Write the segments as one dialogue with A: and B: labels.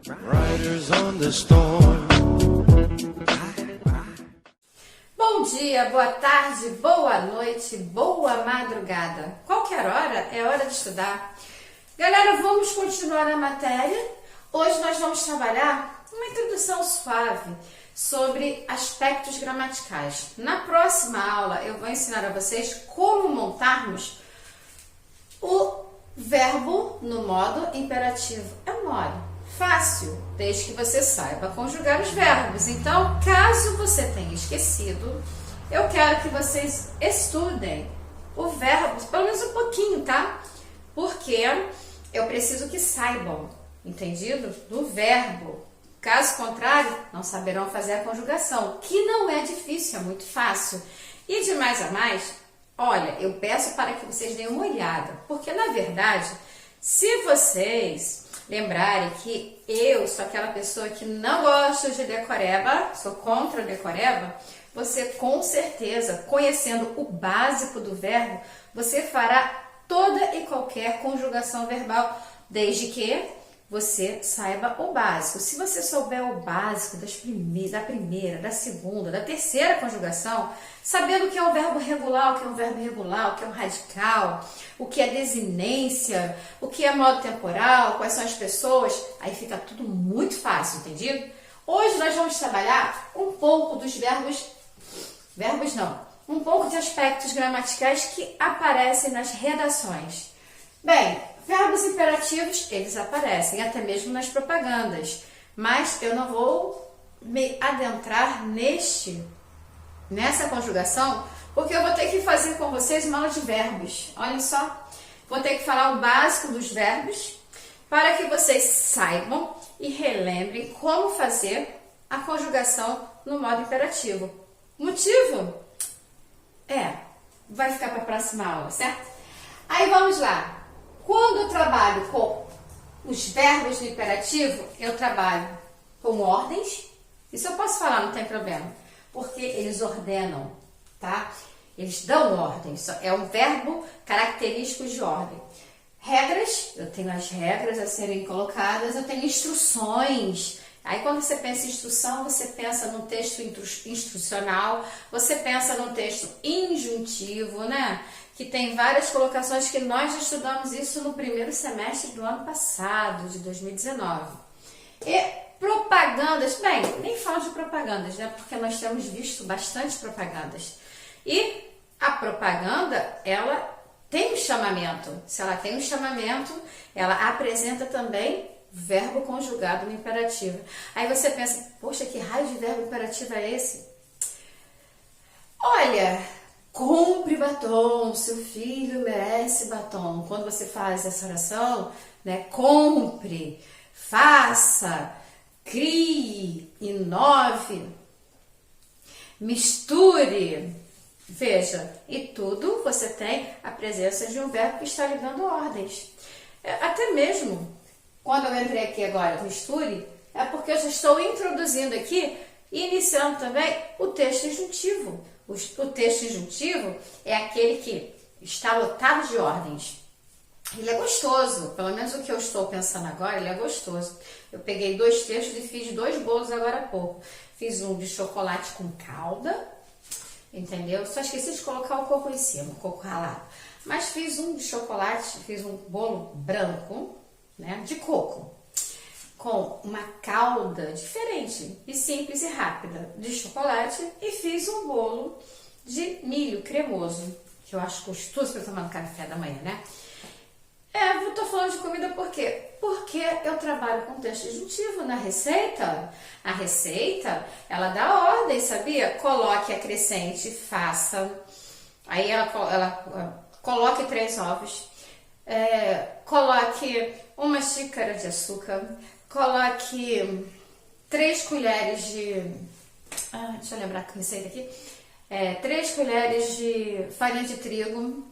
A: Riders on the storm.
B: Bom dia, boa tarde, boa noite, boa madrugada. Qualquer hora é hora de estudar. Galera, vamos continuar a matéria. Hoje nós vamos trabalhar uma introdução suave sobre aspectos gramaticais. Na próxima aula eu vou ensinar a vocês como montarmos o verbo no modo imperativo. É mole, fácil, desde que você saiba conjugar os verbos. Então, caso você tenha esquecido, eu quero que vocês estudem o verbo, pelo menos um pouquinho, tá? Porque eu preciso que saibam, entendido? Do verbo. Caso contrário, não saberão fazer a conjugação, que não é difícil, é muito fácil. E de mais a mais, olha, eu peço para que vocês deem uma olhada, porque na verdade, se vocês lembrarem que eu sou aquela pessoa que não gosta de decoreba, sou contra a decoreba, você com certeza, conhecendo o básico do verbo, você fará toda e qualquer conjugação verbal, desde que você saiba o básico. Se você souber o básico da primeira, da segunda, da terceira conjugação, sabendo o que é um verbo regular, o que é um verbo irregular, o que é um radical, o que é desinência, o que é modo temporal, quais são as pessoas, aí fica tudo muito fácil, entendido? Hoje nós vamos trabalhar um pouco dos um pouco de aspectos gramaticais que aparecem nas redações. Bem, verbos imperativos, eles aparecem até mesmo nas propagandas, mas eu não vou me adentrar nessa conjugação, porque eu vou ter que fazer com vocês uma aula de verbos. Olhem só, vou ter que falar o básico dos verbos para que vocês saibam e relembrem como fazer a conjugação no modo imperativo. Motivo? Vai ficar para a próxima aula, certo? Aí vamos lá. Quando eu trabalho com os verbos do imperativo, eu trabalho com ordens. Isso eu posso falar, não tem problema. Porque eles ordenam, tá? Eles dão ordem. É um verbo característico de ordem. Regras, eu tenho as regras a serem colocadas, eu tenho instruções. Aí quando você pensa em instrução, você pensa num texto instrucional, você pensa num texto injuntivo, né? Que tem várias colocações que nós já estudamos isso no primeiro semestre do ano passado, de 2019. E propagandas, bem, nem falo de propagandas, né? Porque nós temos visto bastante propagandas. E a propaganda, ela tem um chamamento. Se ela tem um chamamento, ela apresenta também verbo conjugado no imperativo. Aí você pensa, poxa, que raio de verbo imperativo é esse? Olha, compre batom, seu filho merece batom. Quando você faz essa oração, né, compre, faça, crie, inove, misture. Veja, e tudo você tem a presença de um verbo que está lhe dando ordens. Até mesmo quando eu entrei aqui agora, misture, é porque eu já estou introduzindo aqui e iniciando também o texto injuntivo. O texto injuntivo é aquele que está lotado de ordens. Ele é gostoso, pelo menos o que eu estou pensando agora, ele é gostoso. Eu peguei 2 textos e fiz 2 bolos agora há pouco. Fiz um de chocolate com calda, entendeu? Só esqueci de colocar o coco em cima, o coco ralado. Mas fiz um de chocolate, fiz um bolo branco, né, de coco, com uma calda diferente e simples e rápida de chocolate, e fiz um bolo de milho cremoso, que eu acho gostoso para tomar no café da manhã, né? Eu tô falando de comida por quê? Porque eu trabalho com texto injuntivo na receita. A receita, ela dá ordem, sabia? Coloque acrescente, faça. Aí ela coloque 3 ovos. Coloque 1 xícara de açúcar, coloque 3 colheres de... deixa eu lembrar a receita aqui. 3 colheres de farinha de trigo,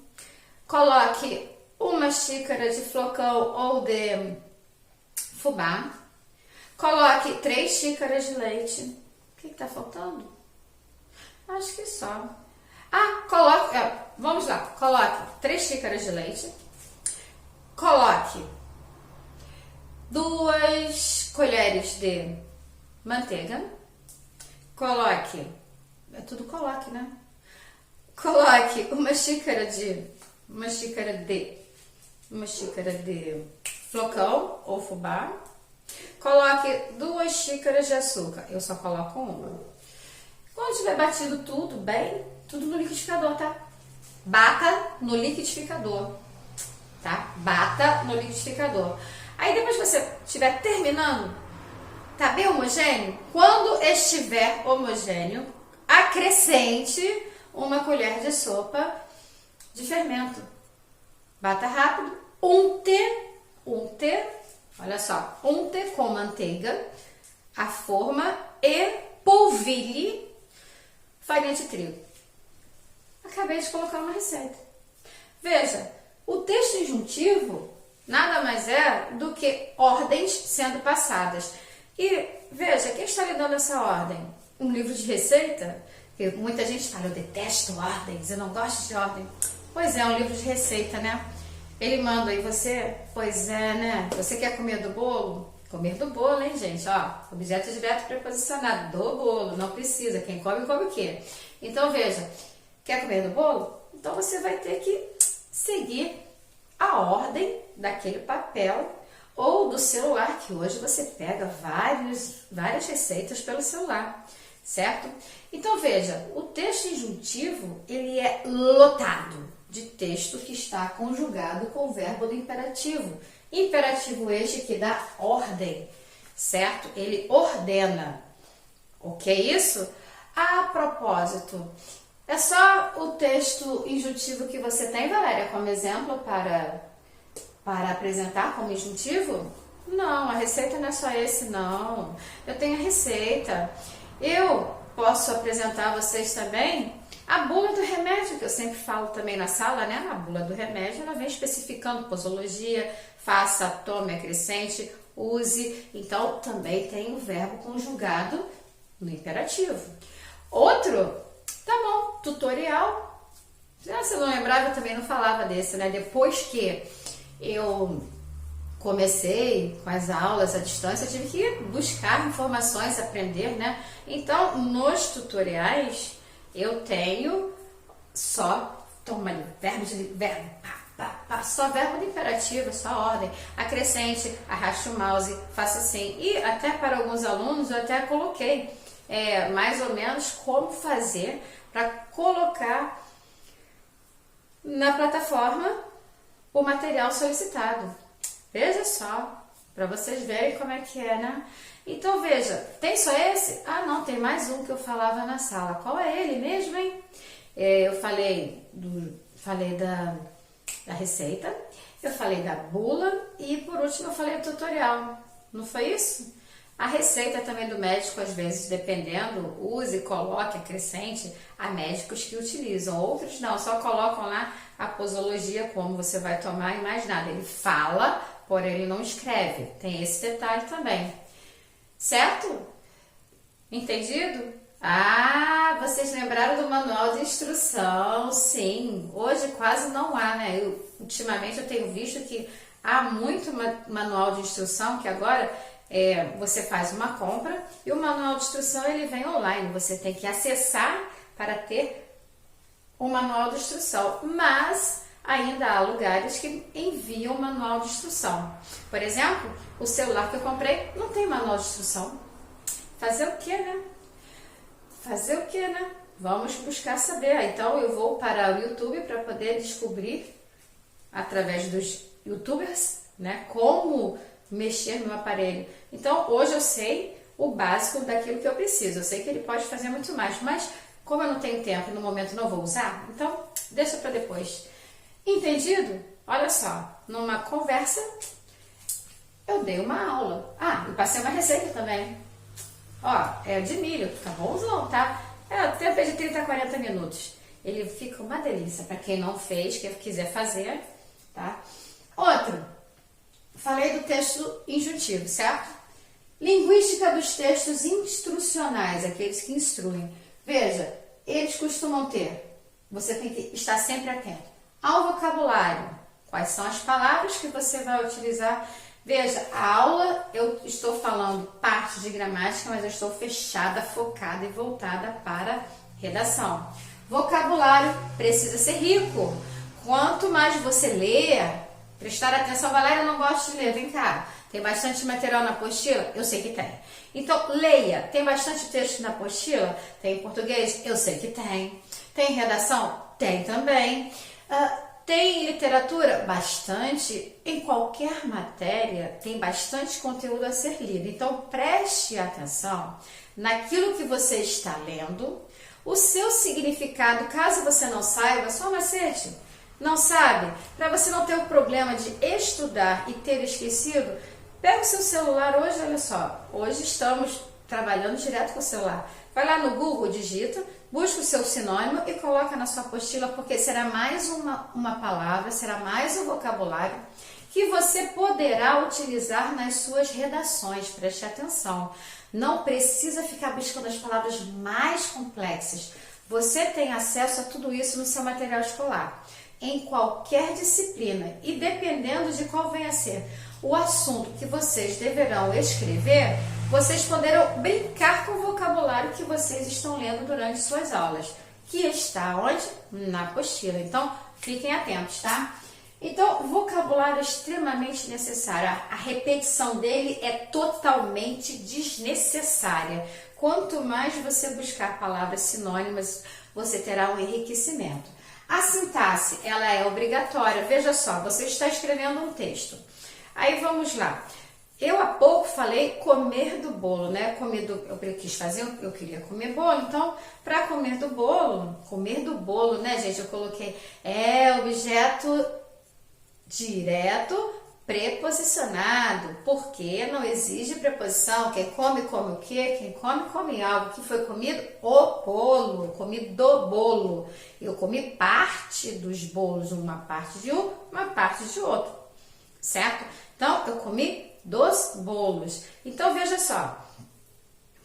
B: coloque 1 xícara de flocão ou de fubá, coloque 3 xícaras de leite. O que está faltando? Acho que só. Vamos lá, coloque 3 xícaras de leite, coloque 2 colheres de manteiga. Coloque, é tudo coloque, né? Coloque uma xícara de flocão ou fubá. Coloque 2 xícaras de açúcar. Eu só coloco uma. Quando tiver batido tudo bem, tudo no liquidificador, tá? Bata no liquidificador, tá? Bata no liquidificador. Aí depois que você estiver terminando, tá bem homogêneo? Quando estiver homogêneo, acrescente uma colher de sopa de fermento. Bata rápido, unte, olha só, unte com manteiga a forma e polvilhe farinha de trigo. Acabei de colocar uma receita. Veja, o texto injuntivo nada mais é do que ordens sendo passadas. E veja, quem está lhe dando essa ordem? Um livro de receita? Porque muita gente fala, eu detesto ordens, eu não gosto de ordem. Pois é, um livro de receita, né? Ele manda aí você, pois é, né? Você quer comer do bolo? Comer do bolo, hein, gente? Ó, objeto direto preposicionado, do bolo, não precisa. Quem come, come o quê? Então, veja, quer comer do bolo? Então, você vai ter que seguir a ordem daquele papel ou do celular, que hoje você pega várias receitas pelo celular, certo? Então, veja, o texto injuntivo, ele é lotado de texto que está conjugado com o verbo do imperativo. Imperativo este que dá ordem, certo? Ele ordena, ok isso? A propósito, é só o texto injuntivo que você tem, Valéria, como exemplo para apresentar como injuntivo? Não, a receita não é só esse, não. Eu tenho a receita. Eu posso apresentar a vocês também a bula do remédio, que eu sempre falo também na sala, né? A bula do remédio, ela vem especificando posologia, faça, tome, acrescente, use. Então, também tem o verbo conjugado no imperativo. Outro, tá bom, tutorial. Se eu não lembrava, eu também não falava desse, né? Depois que eu comecei com as aulas à distância, eu tive que buscar informações, aprender, né? Então, nos tutoriais, eu tenho só, toma ali, verbo, só verbo de imperativo, só ordem. Acrescente, arraste o mouse, faça assim. E até para alguns alunos eu até coloquei mais ou menos como fazer para colocar na plataforma o material solicitado. Veja só, para vocês verem como é que é, né? Então, veja, tem só esse? Ah, não, tem mais um que eu falava na sala. Qual é ele mesmo, hein? Eu falei da receita, eu falei da bula e, por último, eu falei do tutorial. Não foi isso? A receita também do médico, às vezes, dependendo, use, coloque, acrescente. Há médicos que utilizam, outros não, só colocam lá a posologia, como você vai tomar e mais nada. Ele fala, porém ele não escreve. Tem esse detalhe também. Certo? Entendido? Ah, vocês lembraram do manual de instrução? Sim, hoje quase não há, né? Ultimamente eu tenho visto que há muito manual de instrução, que agora você faz uma compra e o manual de instrução ele vem online. Você tem que acessar para ter o manual de instrução, mas ainda há lugares que enviam manual de instrução. Por exemplo, o celular que eu comprei não tem manual de instrução. Fazer o que, né? Fazer o que, né? Vamos buscar saber. Então eu vou para o YouTube para poder descobrir, através dos YouTubers, né, como mexer no aparelho. Então hoje eu sei o básico daquilo que eu preciso. Eu sei que ele pode fazer muito mais, mas como eu não tenho tempo e no momento não vou usar, então deixa para depois. Entendido? Olha só, numa conversa eu dei uma aula. Ah, e passei uma receita também. Ó, é de milho, fica bonzão, tá? O tempo é de 30 a 40 minutos. Ele fica uma delícia para quem não fez, quem quiser fazer, tá? Outro, falei do texto injuntivo, certo? Linguística dos textos instrucionais, aqueles que instruem. Veja, eles costumam ter, você tem que estar sempre atento ao vocabulário. Quais são as palavras que você vai utilizar Veja, a aula eu estou falando parte de gramática, mas eu estou fechada, focada e voltada para redação. Vocabulário precisa ser rico. Quanto mais você lê, prestar atenção, Valéria, eu não gosto de ler, vem cá. Tem bastante material na apostila? Eu sei que tem. Então, leia. Tem bastante texto na apostila? Tem em português? Eu sei que tem. Tem redação? Tem também. Tem literatura? Bastante. Em qualquer matéria, tem bastante conteúdo a ser lido. Então, preste atenção naquilo que você está lendo, o seu significado, caso você não saiba, só um macete. Não sabe? Para você não ter o problema de estudar e ter esquecido, pega o seu celular hoje, olha só. Hoje estamos trabalhando direto com o celular. Vai lá no Google, digita, busca o seu sinônimo e coloca na sua apostila, porque será mais uma palavra, será mais um vocabulário que você poderá utilizar nas suas redações. Preste atenção. Não precisa ficar buscando as palavras mais complexas. Você tem acesso a tudo isso no seu material escolar, em qualquer disciplina, e dependendo de qual venha a ser o assunto que vocês deverão escrever, vocês poderão brincar com o vocabulário que vocês estão lendo durante suas aulas, que está onde? Na apostila. Então, fiquem atentos, tá? Então, vocabulário é extremamente necessário. A repetição dele é totalmente desnecessária. Quanto mais você buscar palavras sinônimas, você terá um enriquecimento. A sintaxe, ela é obrigatória. Veja só, você está escrevendo um texto. Aí vamos lá. Eu há pouco falei comer do bolo, né? Eu quis fazer, eu queria comer bolo. Então, para comer do bolo, né, gente? Eu coloquei objeto direto preposicionado, porque não exige preposição. Quem come, come o quê? Quem come, come algo. Que foi comido? O bolo. Comi do bolo. Eu comi parte dos bolos, uma parte de um, uma parte de outro, certo? Então, eu comi dos bolos. Então, veja só.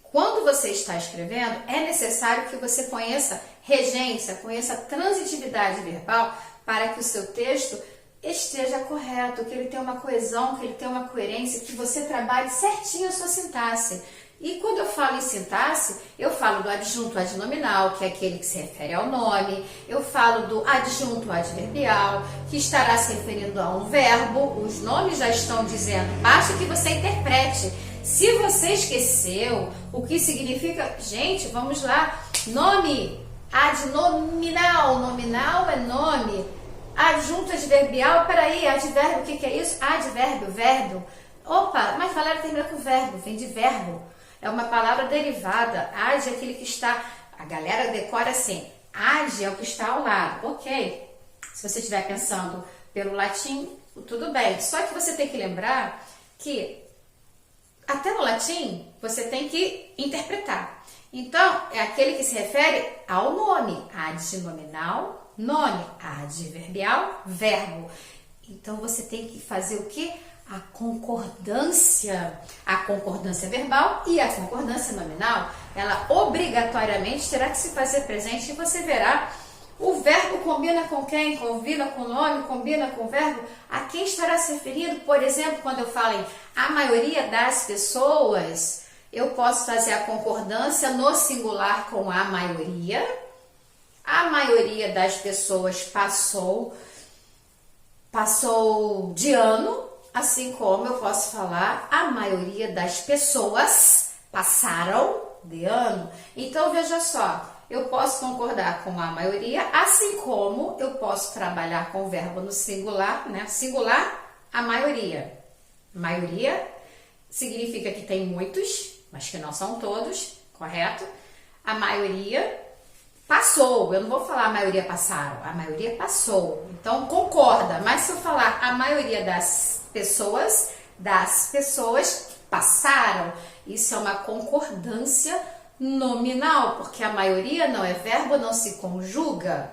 B: Quando você está escrevendo, é necessário que você conheça regência, conheça transitividade verbal, para que o seu texto esteja correto, que ele tenha uma coesão, que ele tenha uma coerência, que você trabalhe certinho a sua sintaxe. E quando eu falo em sintaxe, eu falo do adjunto adnominal, que é aquele que se refere ao nome. Eu falo do adjunto adverbial, que estará se referindo a um verbo. Os nomes já estão dizendo, basta que você interprete. Se você esqueceu o que significa, gente, vamos lá. Nome, adnominal, nominal é nome. Adjunto adverbial, peraí, advérbio, o que é isso? Advérbio, verbo. Opa, mas falar termina com verbo, vem de verbo. É uma palavra derivada. Ad é aquele que está, a galera decora assim, ad é o que está ao lado, ok. Se você estiver pensando pelo latim, tudo bem. Só que você tem que lembrar que até no latim você tem que interpretar. Então, é aquele que se refere ao nome, adnominal, nome, adverbial, verbo. Então, você tem que fazer o quê? A concordância verbal e a concordância nominal, ela obrigatoriamente terá que se fazer presente, e você verá o verbo combina com quem, combina com o nome, combina com o verbo, a quem estará se referindo. Por exemplo, quando eu falo em a maioria das pessoas, eu posso fazer a concordância no singular com a maioria das pessoas passou de ano, assim como eu posso falar a maioria das pessoas passaram de ano. Então, veja só, eu posso concordar com a maioria, assim como eu posso trabalhar com o verbo no singular, né? Singular, a maioria. Maioria significa que tem muitos, mas que não são todos, correto? A maioria passou, eu não vou falar a maioria passaram, a maioria passou. Então, concorda, mas se eu falar a maioria das pessoas passaram, isso é uma concordância nominal, porque a maioria não é verbo, não se conjuga,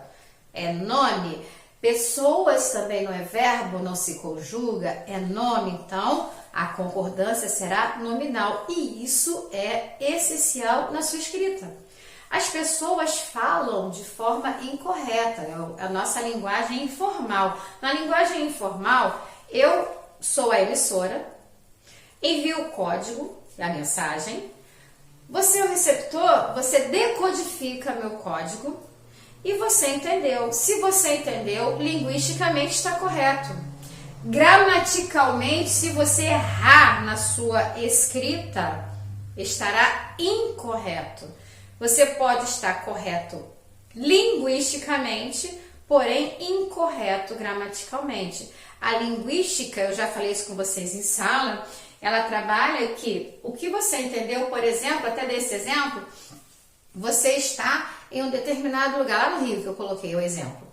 B: é nome. Pessoas também não é verbo, não se conjuga, é nome. Então, a concordância será nominal, e isso é essencial na sua escrita. As pessoas falam de forma incorreta, é a nossa linguagem informal. Na linguagem informal, eu sou a emissora, envio o código, a mensagem. Você, o receptor, você decodifica meu código e você entendeu. Se você entendeu, linguisticamente está correto. Gramaticalmente, se você errar na sua escrita, estará incorreto. Você pode estar correto linguisticamente, porém incorreto gramaticalmente. A linguística, eu já falei isso com vocês em sala, ela trabalha que o que você entendeu, por exemplo, até desse exemplo, você está em um determinado lugar, lá no Rio que eu coloquei o exemplo.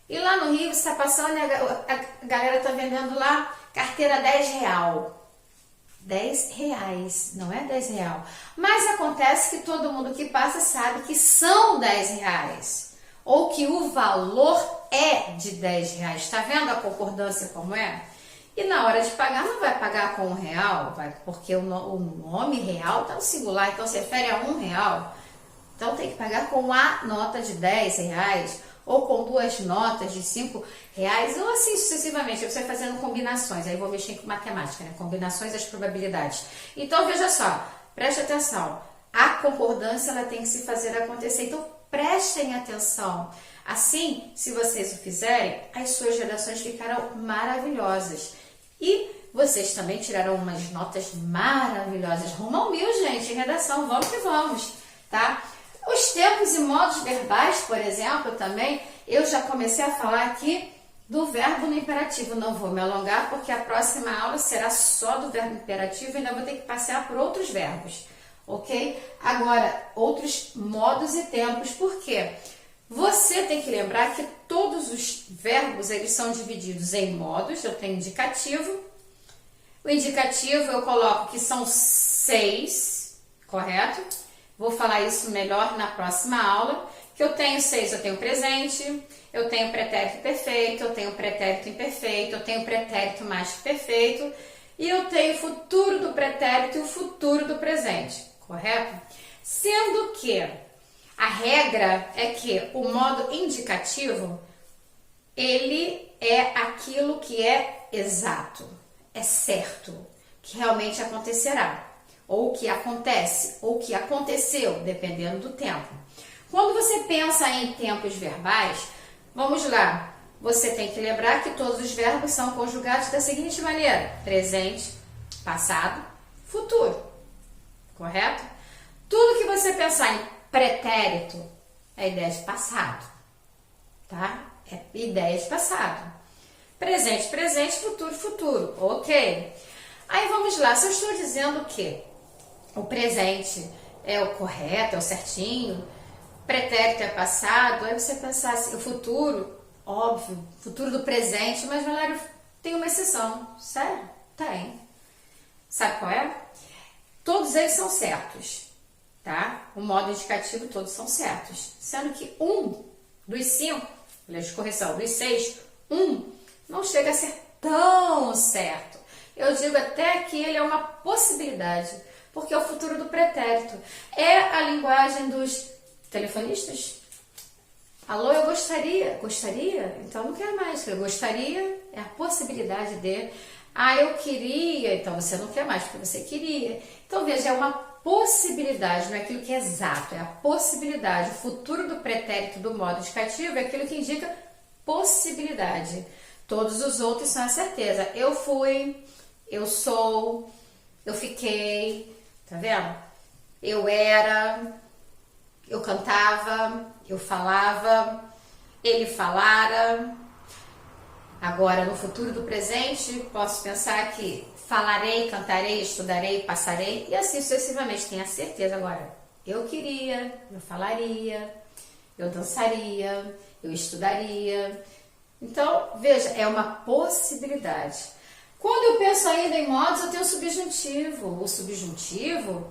B: E lá no Rio você está passando e a galera está vendendo lá carteira R$10. R$10, não é R$10. Mas acontece que todo mundo que passa sabe que são R$10. Ou que o valor é de R$10. Está vendo a concordância como é? E na hora de pagar, não vai pagar com R$1, porque o nome real está no singular, então se refere a R$1. Então tem que pagar com a nota de R$10, ou com duas notas de R$5, ou assim sucessivamente. Você vai fazendo combinações, aí vou mexer com matemática, né? Combinações das probabilidades. Então veja só, preste atenção, a concordância ela tem que se fazer acontecer, então prestem atenção. Assim, se vocês o fizerem, as suas redações ficarão maravilhosas. E vocês também tirarão umas notas maravilhosas. Rumo ao 1000, gente, em redação. Vamos que vamos, tá? Os tempos e modos verbais, por exemplo, também, eu já comecei a falar aqui do verbo no imperativo. Não vou me alongar, porque a próxima aula será só do verbo imperativo e ainda vou ter que passear por outros verbos, ok? Agora, outros modos e tempos. Por quê? Você tem que lembrar que todos os verbos, eles são divididos em modos. Eu tenho indicativo. O indicativo eu coloco que são 6, correto? Vou falar isso melhor na próxima aula. Que eu tenho 6, eu tenho presente, eu tenho pretérito perfeito, eu tenho pretérito imperfeito, eu tenho pretérito mais que perfeito e eu tenho o futuro do pretérito e o futuro do presente, correto? Sendo que a regra é que o modo indicativo, ele é aquilo que é exato, é certo, que realmente acontecerá, ou que acontece, ou que aconteceu, dependendo do tempo. Quando você pensa em tempos verbais, vamos lá, você tem que lembrar que todos os verbos são conjugados da seguinte maneira: presente, passado, futuro, correto? Tudo que você pensar em pretérito é ideia de passado, tá? É ideia de passado. Presente, presente, futuro, futuro, ok? Aí vamos lá, se eu estou dizendo que o presente é o correto, é o certinho, pretérito é passado, aí você pensar assim, o futuro, óbvio, futuro do presente, mas Valério, tem uma exceção. Sério? Tem. Sabe qual é? Todos eles são certos, tá? O modo indicativo, todos são certos. Sendo que um dos 5, aliás, de correção, dos 6, não chega a ser tão certo. Eu digo até que ele é uma possibilidade, porque é o futuro do pretérito. É a linguagem dos telefonistas. Alô, eu gostaria. Gostaria? Então não quer mais. Eu gostaria é a possibilidade de. Ah, eu queria. Então você não quer mais, porque você queria. Então veja, é uma possibilidade, não é aquilo que é exato, é a possibilidade. O futuro do pretérito do modo indicativo é aquilo que indica possibilidade. Todos os outros são a certeza. Eu fui, eu sou, eu fiquei, tá vendo? Eu era, eu cantava, eu falava, ele falara. Agora, no futuro do presente, posso pensar que falarei, cantarei, estudarei, passarei e assim sucessivamente. Tenha certeza agora. Eu queria, eu falaria, eu dançaria, eu estudaria. Então, veja, é uma possibilidade. Quando eu penso ainda em modos, eu tenho o subjuntivo. O subjuntivo,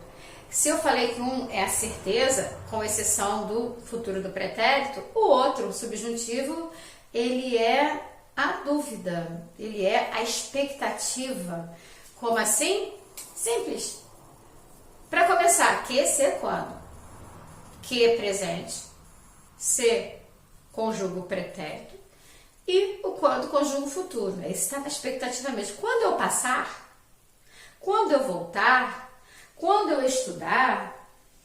B: se eu falei que um é a certeza, com exceção do futuro do pretérito, o outro, o subjuntivo, ele é a dúvida, ele é a expectativa. Como assim? Simples. Para começar, que ser quando? Que presente, se conjuga o pretérito e o quando conjuga o futuro. Esse está expectativamente. Quando eu passar, Quando eu voltar, quando eu estudar,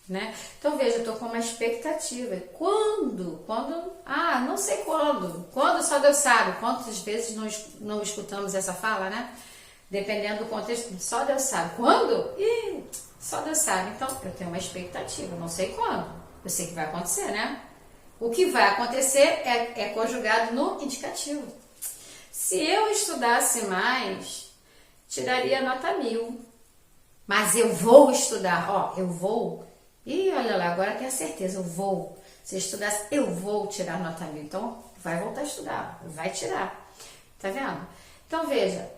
B: né? Então veja, eu estou com uma expectativa. Quando? Não sei quando. Quando só Deus sabe. Quantas vezes não escutamos essa fala, né? Dependendo do contexto, só Deus sabe. Quando? Só Deus sabe. Então eu tenho uma expectativa, não sei quando. Eu sei que vai acontecer, né? O que vai acontecer é conjugado no indicativo. Se eu estudasse mais, tiraria nota 1000. Mas eu vou estudar, eu vou. Olha lá, agora tenho a certeza, eu vou. Se eu estudasse, eu vou tirar nota 1000. Então, vai voltar a estudar, vai tirar. Tá vendo? Então, veja,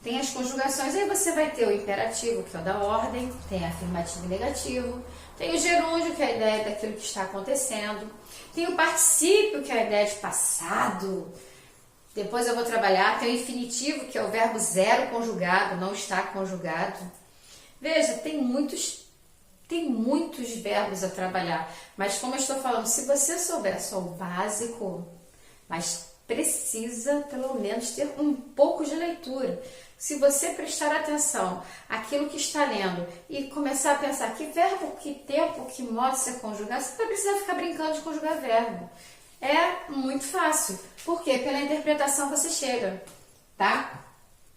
B: tem as conjugações, aí você vai ter o imperativo, que é o da ordem, tem afirmativo e negativo, tem o gerúndio, que é a ideia daquilo que está acontecendo, tem o particípio, que é a ideia de passado. Depois eu vou trabalhar, tem o infinitivo, que é o verbo zero conjugado, não está conjugado. Veja, tem muitos verbos a trabalhar, mas como eu estou falando, se você souber só o básico, mas precisa pelo menos ter um pouco de leitura. Se você prestar atenção àquilo que está lendo e começar a pensar que verbo, que tempo, que modo você conjugar, você não vai precisar ficar brincando de conjugar verbo. É muito fácil. Por quê? Pela interpretação você chega, tá?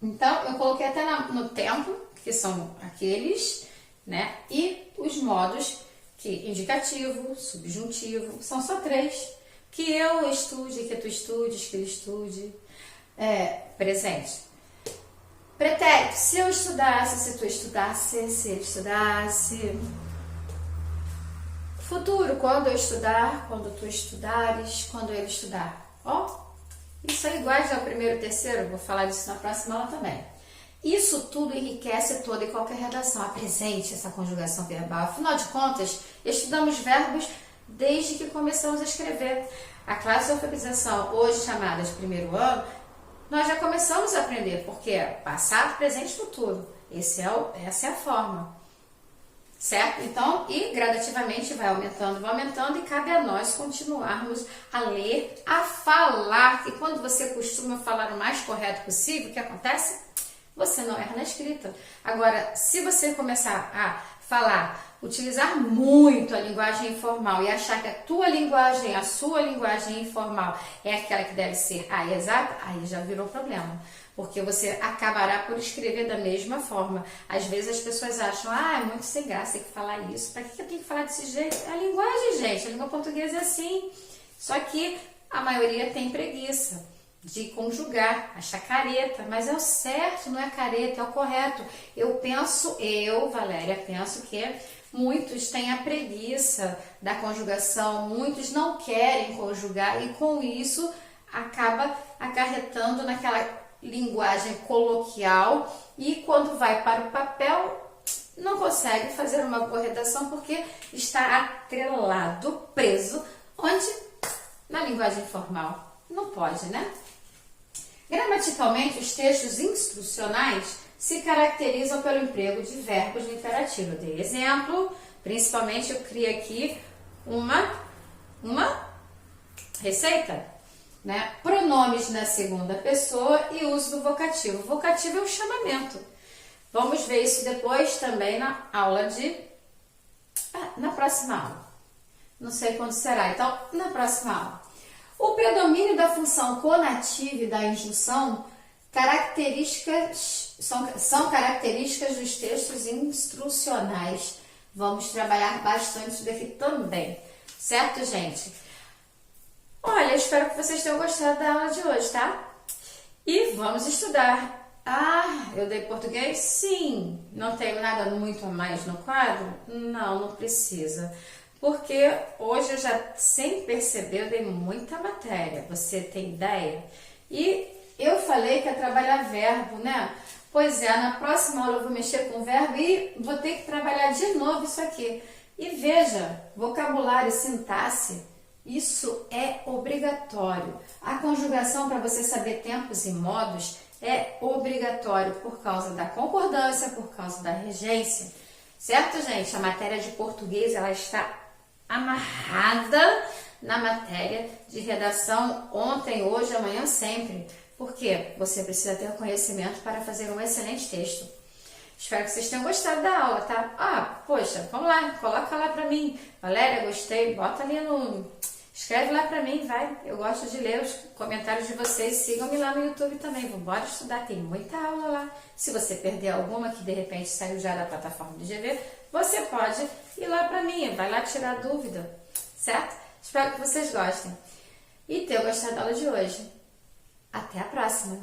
B: Então, eu coloquei até no tempo, que são aqueles, né? E os modos, que indicativo, subjuntivo, são só 3. Que eu estude, que tu estudes, que ele estude. Presente. Pretérito, se eu estudasse, se tu estudasse, se ele estudasse. Futuro, quando eu estudar, quando tu estudares, quando ele estudar. Isso é iguais ao primeiro e terceiro, vou falar disso na próxima aula também. Isso tudo enriquece toda e qualquer redação. Apresente essa conjugação verbal. Afinal de contas, estudamos verbos desde que começamos a escrever. A classe de alfabetização, hoje chamada de primeiro ano, nós já começamos a aprender, porque é passado, presente e futuro. Essa é a forma. Certo? Então, e gradativamente vai aumentando, e cabe a nós continuarmos a ler, a falar. E quando você costuma falar o mais correto possível, o que acontece? Você não erra na escrita. Agora, se você começar a falar, utilizar muito a linguagem informal e achar que a sua linguagem informal é aquela que deve ser a exata, aí já virou problema. Porque você acabará por escrever da mesma forma. Às vezes as pessoas acham, é muito sem graça, tem que falar isso. Para que eu tenho que falar desse jeito? É a linguagem, gente. A língua portuguesa é assim. Só que a maioria tem preguiça de conjugar, acha careta. Mas é o certo, não é careta, é o correto. Valéria, penso que muitos têm a preguiça da conjugação. Muitos não querem conjugar e com isso acaba acarretando naquela linguagem coloquial e quando vai para o papel não consegue fazer uma boa redação porque está atrelado, preso, onde? Na linguagem formal. Não pode, né? Gramaticalmente, os textos instrucionais se caracterizam pelo emprego de verbos no imperativo. Eu dei exemplo, principalmente eu criei aqui uma receita. Né? Pronomes na segunda pessoa e uso do vocativo. O vocativo é um chamamento. Vamos ver isso depois também na aula na próxima aula. Não sei quando será, então na próxima aula. O predomínio da função conativa e da injunção são características dos textos instrucionais. Vamos trabalhar bastante isso daqui também. Certo, gente? Olha, espero que vocês tenham gostado da aula de hoje, tá? E vamos estudar. Eu dei português? Sim. Não tenho nada muito a mais no quadro? Não precisa. Porque hoje eu já, sem perceber, eu dei muita matéria. Você tem ideia? E eu falei que ia trabalhar verbo, né? Pois é, na próxima aula eu vou mexer com verbo e vou ter que trabalhar de novo isso aqui. E veja, vocabulário, sintaxe. Isso é obrigatório. A conjugação, para você saber tempos e modos, é obrigatório por causa da concordância, por causa da regência. Certo, gente? A matéria de português, ela está amarrada na matéria de redação ontem, hoje, amanhã, sempre. Por quê? Você precisa ter conhecimento para fazer um excelente texto. Espero que vocês tenham gostado da aula, tá? Ah, poxa, vamos lá, coloca lá pra mim. Valéria, gostei, bota ali no... Escreve lá pra mim, vai. Eu gosto de ler os comentários de vocês. Sigam-me lá no YouTube também. Vambora estudar, tem muita aula lá. Se você perder alguma que de repente saiu já da plataforma do GV, você pode ir lá pra mim, vai lá tirar dúvida, certo? Espero que vocês gostem. E tenham gostado da aula de hoje. Até a próxima!